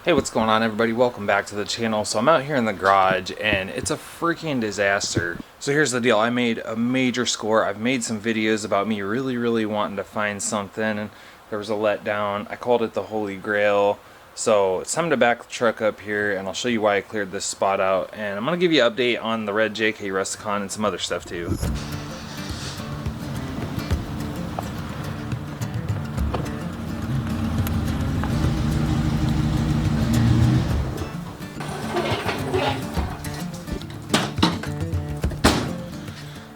Hey, what's going on, everybody? Welcome back to the channel. So I'm out here in the garage and it's a freaking disaster. So here's the deal. I made a major score. I've made some videos about me really wanting to find something, and there was a letdown. I called it the Holy Grail. So it's time to back the truck up here and I'll show you why I cleared this spot out. And I'm going to give you an update on the red JK Rusticon and some other stuff too.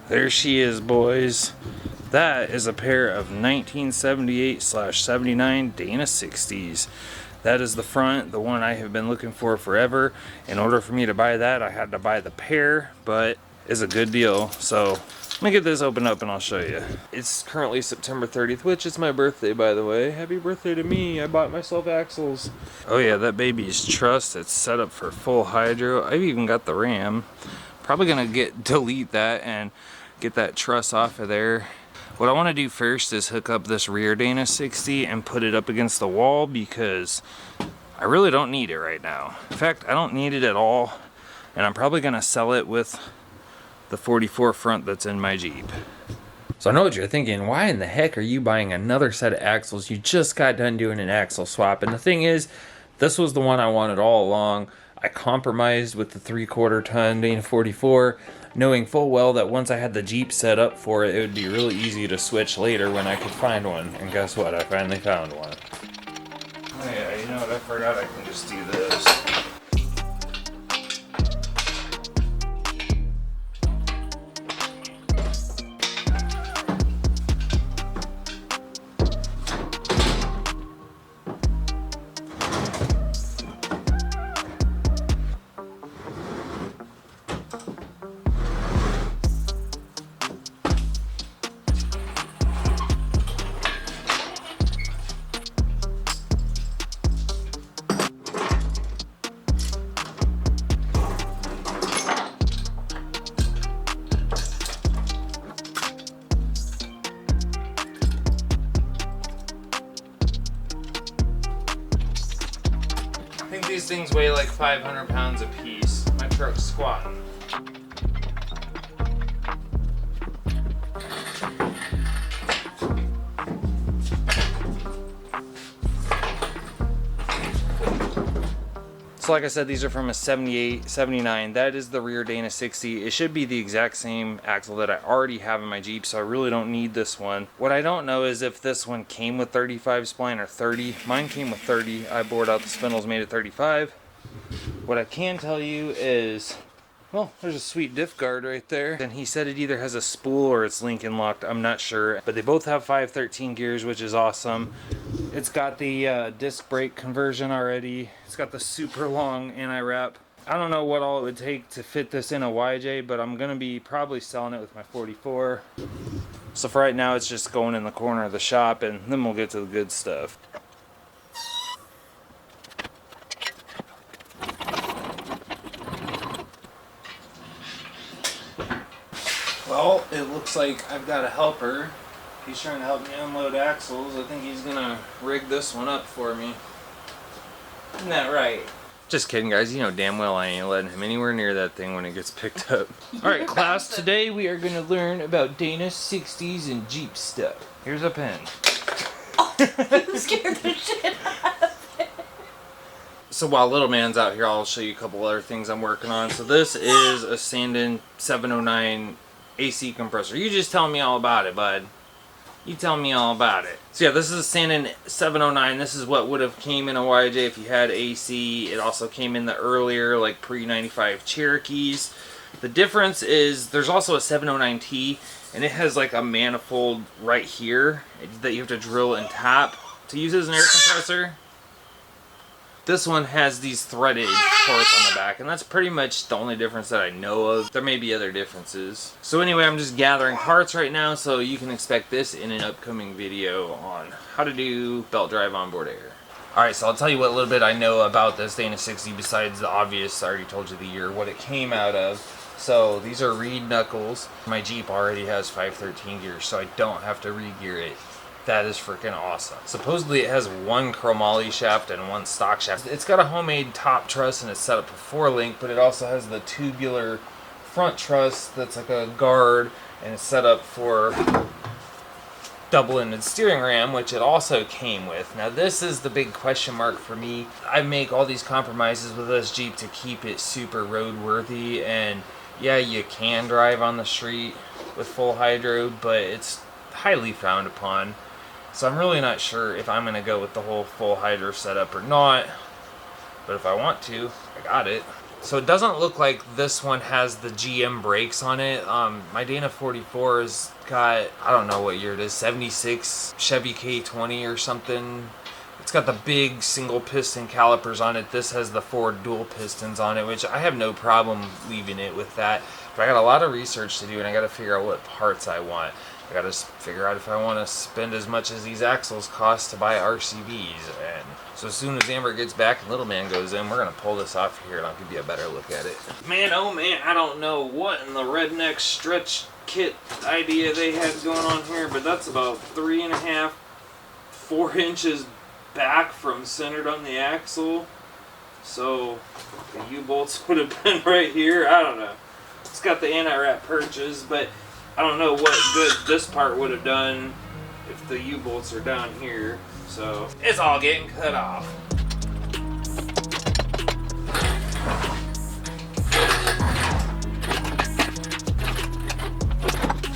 There she is, boys. That is a pair of 1978/79 Dana 60s. That is the front, the one I have been looking for forever. In order for me to buy that, I had to buy the pair, but it's a good deal. So let me get this open up and I'll show you. It's currently September 30th, which is my birthday, by the way. Happy birthday to me. I bought myself axles. Oh yeah, that baby's truss. It's set up for full hydro. I've even got the ram. Probably gonna delete that and get that truss off of there. What I want to do first is hook up this rear Dana 60 and put it up against the wall, because I really don't need it right now. In fact, I don't need it at all, and I'm probably gonna sell it with the 44 front that's in my Jeep. So I know what you're thinking, why in the heck are you buying another set of axles? You just got done doing an axle swap. And the thing is, this was the one I wanted all along. I compromised with the 3/4 ton Dana 44, knowing full well that once I had the Jeep set up for it, it would be really easy to switch later when I could find one. And guess what? I finally found one. Oh yeah, you know what? I forgot I can just do this. I think these things weigh like 500 pounds a piece. My truck's squatting. So like I said, these are from a 78, 79. That is the rear Dana 60. It should be the exact same axle that I already have in my Jeep, so I really don't need this one. What I don't know is if this one came with 35 spline or 30. Mine came with 30. I bored out the spindles, made it 35. What I can tell you is, well, there's a sweet diff guard right there. And he said it either has a spool or it's Lincoln locked. I'm not sure. But they both have 513 gears, which is awesome. It's got the disc brake conversion already. It's got the super long anti-wrap. I don't know what all it would take to fit this in a YJ, but I'm going to be probably selling it with my 44. So for right now, it's just going in the corner of the shop, and then we'll get to the good stuff. Well, it looks like I've got a helper. He's trying to help me unload axles. I think he's gonna rig this one up for me. Isn't that right? Just kidding, guys. You know damn well I ain't letting him anywhere near that thing when it gets picked up. Alright, class, today we are gonna learn about Dana 60s and Jeep stuff. Here's a pen. Oh, you scared the shit out of it. So while little man's out here, I'll show you a couple other things I'm working on. So this is a Sandin 709 AC compressor. You just tell me all about it, bud. You tell me all about it. So yeah, this is a Sandin 709. This is what would have came in a YJ if you had AC. It also came in the earlier, like pre-95 Cherokees. The difference is there's also a 709T, and it has like a manifold right here that you have to drill and tap to use as an air compressor. This one has these threaded ports on the back, and that's pretty much the only difference that I know of. There may be other differences. So anyway, I'm just gathering parts right now, so you can expect this in an upcoming video on how to do belt drive onboard air. Alright, so I'll tell you what little bit I know about this Dana 60 besides the obvious. I already told you the year, what it came out of. So these are reed knuckles. My Jeep already has 513 gears, so I don't have to re-gear it. That is freaking awesome. Supposedly it has one chromoly shaft and one stock shaft. It's got a homemade top truss and it's set up for 4-link, but it also has the tubular front truss that's like a guard, and it's set up for double-ended steering ram, which it also came with. Now this is the big question mark for me. I make all these compromises with this Jeep to keep it super roadworthy, and yeah, you can drive on the street with full hydro, but it's highly frowned upon. So I'm really not sure if I'm going to go with the whole full hydro setup or not, but if I want to, I got it. So it doesn't look like this one has the GM brakes on it. My Dana 44 has got, I don't know what year it is, 76 Chevy K20 or something. It's got the big single piston calipers on it. This has the 4 dual pistons on it, which I have no problem leaving it with that. But I got a lot of research to do, and I got to figure out what parts I want. I got to figure out if I want to spend as much as these axles cost to buy RCVs. And so as soon as Amber gets back and little man goes in, we're going to pull this off here and I'll give you a better look at it. Man, oh man, I don't know what in the redneck stretch kit idea they had going on here, but that's about 3.5, 4 inches back from centered on the axle. So the U-bolts would have been right here. I don't know. It's got the anti-wrap perches, but I don't know what good this part would have done if the U-bolts are down here. So it's all getting cut off.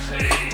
Hey.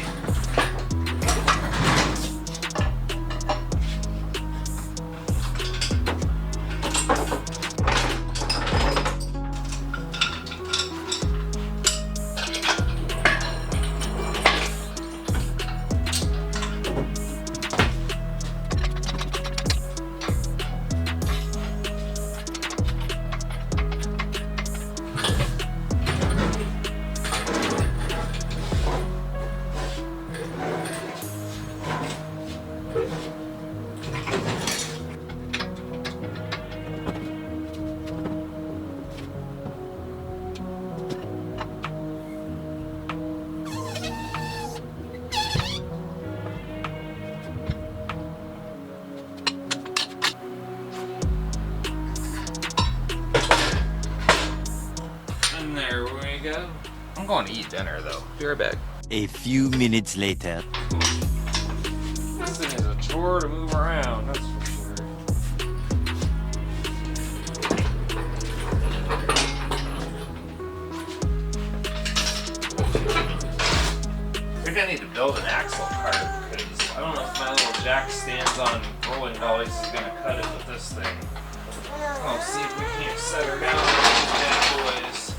And there we go. I'm going to eat dinner though. Be right back. A few minutes later. This thing is a chore to move around, that's for sure. I think I need to build an axle cart because I don't know if my little jack stands on rolling dollies is going to cut it with this thing. I'll see if we can't set her down with these bad boys.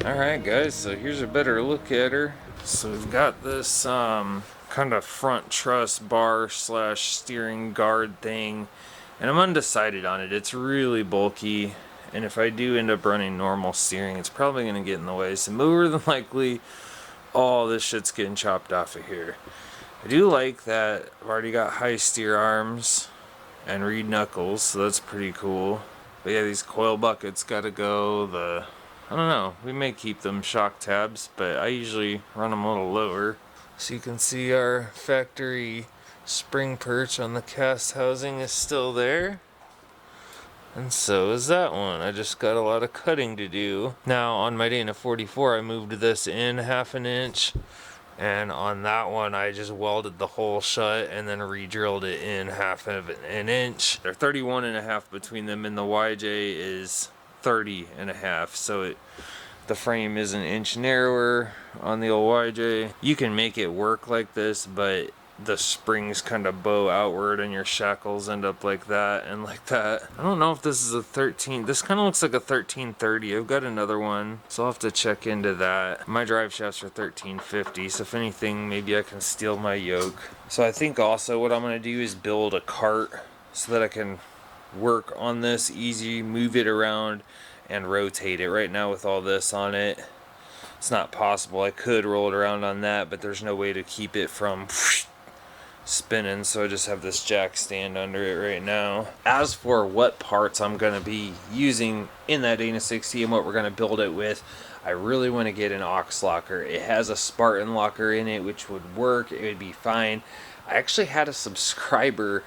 Alright guys, so here's a better look at her. So we've got this kind of front truss bar slash steering guard thing, and I'm undecided on it. It's really bulky, and if I do end up running normal steering, it's probably going to get in the way. So more than likely, all this shit's getting chopped off of here. I do like that I've already got high steer arms and reed knuckles, so that's pretty cool. But yeah, these coil buckets gotta go. I don't know, we may keep them shock tabs, but I usually run them a little lower. So you can see our factory spring perch on the cast housing is still there. And so is that one. I just got a lot of cutting to do. Now on my Dana 44 I moved this in 1/2 inch. And on that one I just welded the hole shut and then re-drilled it in 1/2 inch. They're 31.5 between them, and the YJ is 30.5, so the frame is an inch narrower on the old YJ. You can make it work like this, but the springs kind of bow outward and your shackles end up like that and like that. I don't know if this is a 13. This kind of looks like a 1330. I've got another one, so I'll have to check into that. My drive shafts are 1350, so if anything, maybe I can steal my yoke. So I think also what I'm going to do is build a cart so that I can work on this easy, move it around and rotate it. Right now with all this on it, it's not possible. I could roll it around on that, but there's no way to keep it from spinning, so I just have this jack stand under it right now. As for what parts I'm going to be using in that Dana 60 and what we're going to build it with, I really want to get an aux locker. It has a Spartan locker in it, which would work. It would be fine. I actually had a subscriber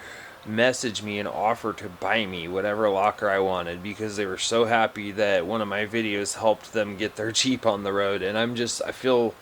message me and offer to buy me whatever locker I wanted because they were so happy that one of my videos helped them get their Jeep on the road. And I feel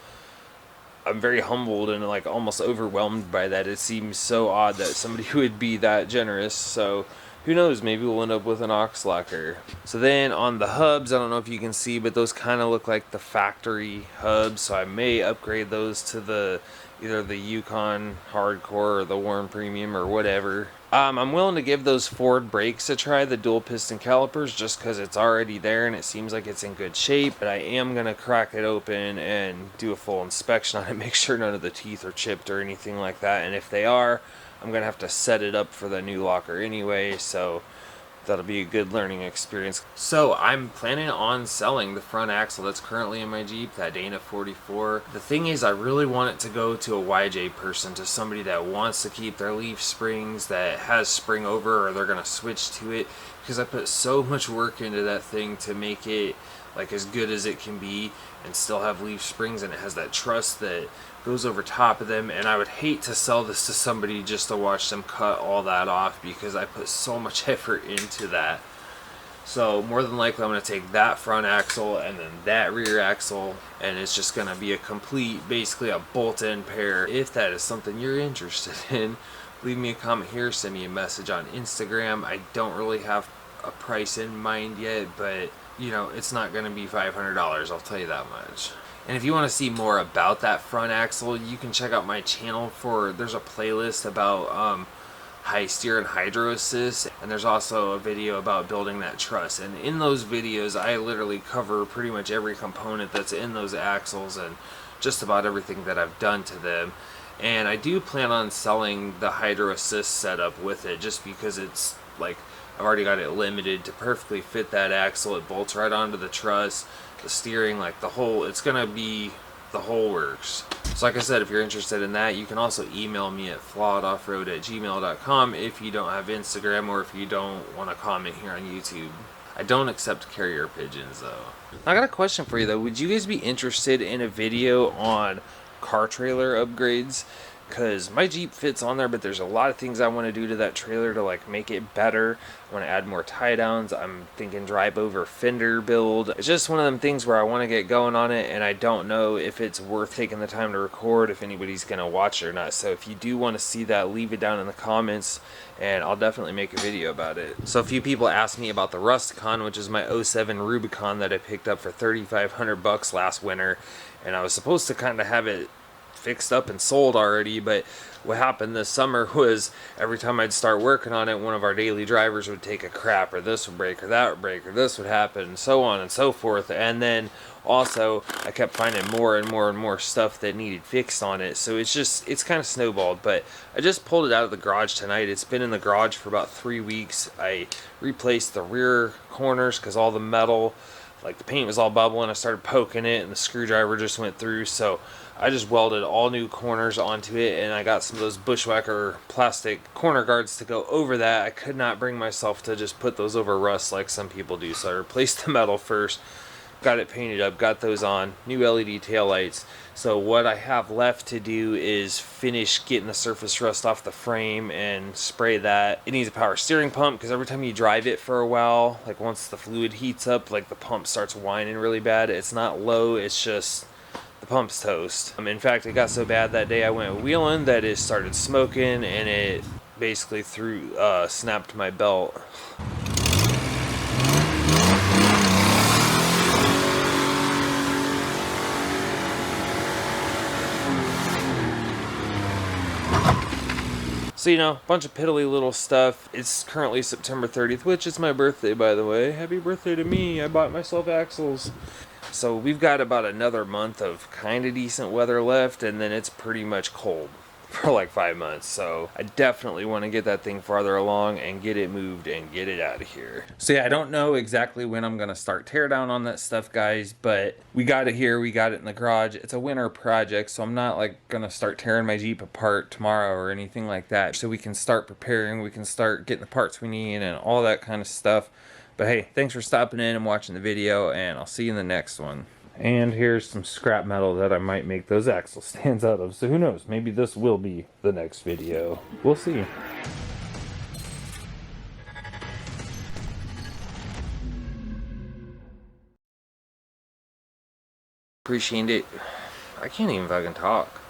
I'm very humbled and like almost overwhelmed by that. It seems so odd that somebody would be that generous. So who knows, maybe we'll end up with an aux locker. So then on the hubs, I don't know if you can see, but those kind of look like the factory hubs, so I may upgrade those to either the Yukon Hardcore or the Warren Premium or whatever. I'm willing to give those Ford brakes a try, the dual piston calipers, just because it's already there and it seems like it's in good shape. But I am going to crack it open and do a full inspection on it, make sure none of the teeth are chipped or anything like that. And if they are, I'm going to have to set it up for the new locker anyway, so that'll be a good learning experience. So I'm planning on selling the front axle that's currently in my Jeep, that Dana 44. The thing is, I really want it to go to a YJ person, to somebody that wants to keep their leaf springs, that has spring over, or they're going to switch to it, because I put so much work into that thing to make it like as good as it can be and still have leaf springs, and it has that truss that goes over top of them. And I would hate to sell this to somebody just to watch them cut all that off, because I put so much effort into that. So more than likely I'm going to take that front axle and then that rear axle, and it's just going to be a complete, basically a bolt-in pair. If that is something you're interested in, leave me a comment here, send me a message on Instagram. I don't really have a price in mind yet, but you know, it's not going to be $500, I'll tell you that much. And if you want to see more about that front axle, you can check out my channel there's a playlist about high steer and hydro assist, and there's also a video about building that truss. And in those videos, I literally cover pretty much every component that's in those axles and just about everything that I've done to them. And I do plan on selling the hydro assist setup with it, just because it's like, I've already got it limited to perfectly fit that axle. It bolts right onto the truss, the steering, like the whole, it's gonna be the whole works. So like I said, if you're interested in that, you can also email me at flawedoffroad@gmail.com if you don't have Instagram, or if you don't want to comment here on YouTube. I don't accept carrier pigeons though. I got a question for you though. Would you guys be interested in a video on car trailer upgrades? Because my Jeep fits on there, but there's a lot of things I want to do to that trailer to like make it better. I want to add more tie downs. I'm thinking drive over fender build. It's just one of them things where I want to get going on it, and I don't know if it's worth taking the time to record, if anybody's going to watch it or not. So if you do want to see that, leave it down in the comments, and I'll definitely make a video about it. So a few people asked me about the Rusticon, which is my 07 Rubicon that I picked up for $3,500 last winter, and I was supposed to kind of have it fixed up and sold already, but what happened this summer was every time I'd start working on it, one of our daily drivers would take a crap, or this would break, or that would break, or this would happen, and so on and so forth. And then also I kept finding more and more and more stuff that needed fixed on it, so it's kind of snowballed. But I just pulled it out of the garage tonight. It's been in the garage for about 3 weeks. I replaced the rear corners because all the metal, like the paint was all bubbling. I started poking it and the screwdriver just went through, so I just welded all new corners onto it, and I got some of those Bushwhacker plastic corner guards to go over that. I could not bring myself to just put those over rust like some people do, so I replaced the metal first, got it painted up, got those on, new LED taillights. So what I have left to do is finish getting the surface rust off the frame and spray that. It needs a power steering pump, because every time you drive it for a while, like once the fluid heats up, like the pump starts whining really bad. It's not low, it's just the pump's toast. In fact, it got so bad that day I went wheeling that it started smoking, and it basically snapped my belt. So, you know, a bunch of piddly little stuff. It's currently September 30th, which is my birthday, by the way. Happy birthday to me. I bought myself axles. So we've got about another month of kind of decent weather left, and then it's pretty much cold. for like 5 months. So I definitely want to get that thing farther along and get it moved and get it out of here. So yeah, I don't know exactly when I'm going to start tear down on that stuff, guys, but we got it here. We got it in the garage. It's a winter project, so I'm not like going to start tearing my Jeep apart tomorrow or anything like that. So we can start preparing, we can start getting the parts we need and all that kind of stuff. But hey, thanks for stopping in and watching the video, and I'll see you in the next one. And here's some scrap metal that I might make those axle stands out of. So who knows? Maybe this will be the next video. We'll see. Appreciate it. I can't even fucking talk.